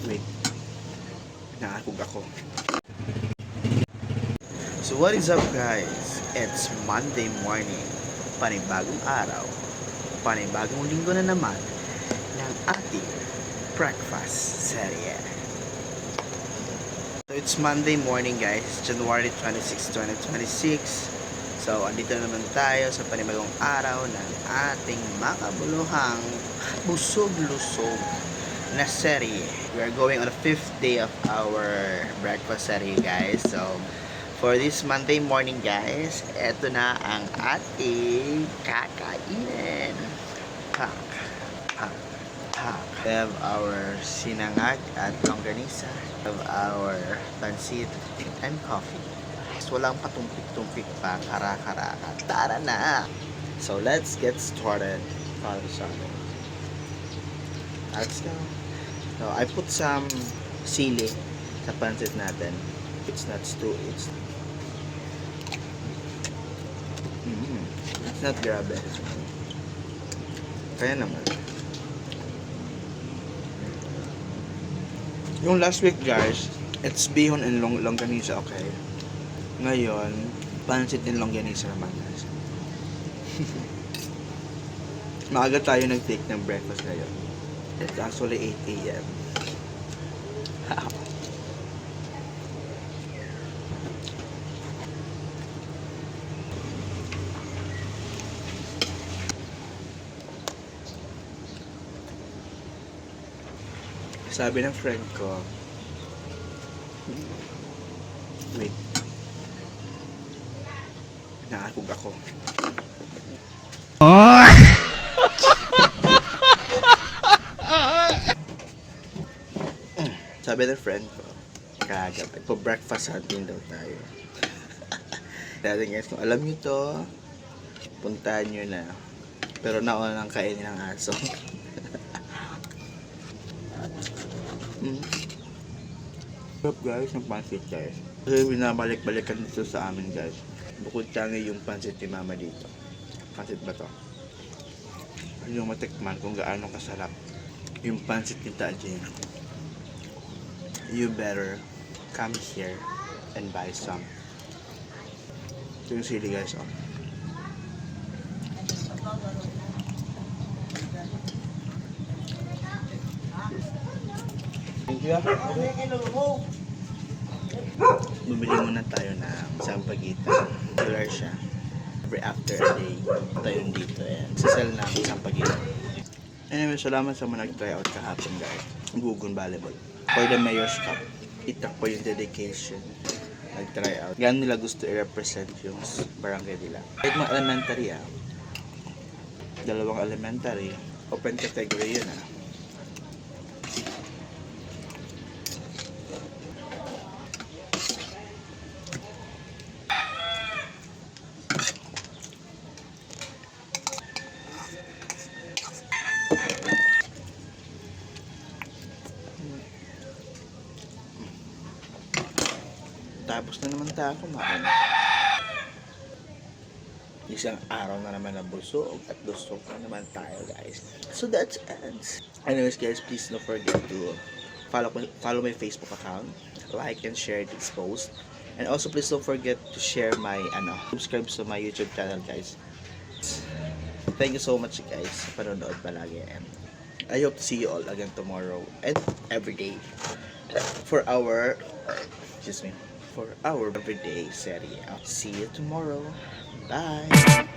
Wait. Nakakog ako. So what is up guys? It's Monday morning. Panibagong araw. Panibagong linggo na naman ng ating breakfast serye. So it's Monday morning guys. January 26, 2026. So andito naman tayo sa panibagong araw ng ating makabuluhang busog-lusog na serye. We are going on the 5th day of our breakfast serye guys. So for this Monday morning guys, eto na ang ating kakainin. Pak, pak, pak. We have our sinangag at longganisa. We have our pansit and coffee. Walang patumpik-tumpik pa, kara-karaka. Tara na! So let's get started. Para sa amin. Let's go. So I put some sili sa pansit natin. It's not it's not grabe. Kaya naman. Yung last week guys, it's bihon and longganisa, okay? Ngayon, pansit and longganisa naman guys. Maaga tayo nag-take ng breakfast ngayon. It's actually 8 AM. Sabi ng friend ko, wait, nakakog ako. Sabi ng friend ko, kagad, po-breakfast hunting daw tayo. Dati guys, kung alam nyo to, puntahan nyo na. Pero nauna nang kainin ng aso. Sarap guys, ng pansit guys. Kasi binabalik-balikan dito sa amin guys. Bukod tangi yung pansit ni mama dito. Pansit ba to? Yung matikman kung gaano kasarap yung pansit ni Tajin. You better come here and buy some. Ito yung sili guys, oh. Bumili muna tayo ng sampagitan. Regular siya. Every after a day, tayo dito. Sasal na ang sampagitan. Anyway, salamat sa mga nag-try out kahapon guys. Gugun Volleyball. For the Mayor's Cup. Itak po yung dedication. Nag-try out. Gano'n nila gusto i-represent yung barangay nila. Kahit mga elementary dalawang elementary. Open category yun Tapos na naman tayo kumain. Isang araw na naman na busog at busog na naman tayo guys. So that's ends. Anyways guys, please don't forget to follow my Facebook account, like and share this post, and also please don't forget to share my subscribe to my YouTube channel guys. Thank you so much guys sa panonood palagi, and I hope to see you all again tomorrow and every day for our everyday serie. I'll see you tomorrow. Bye.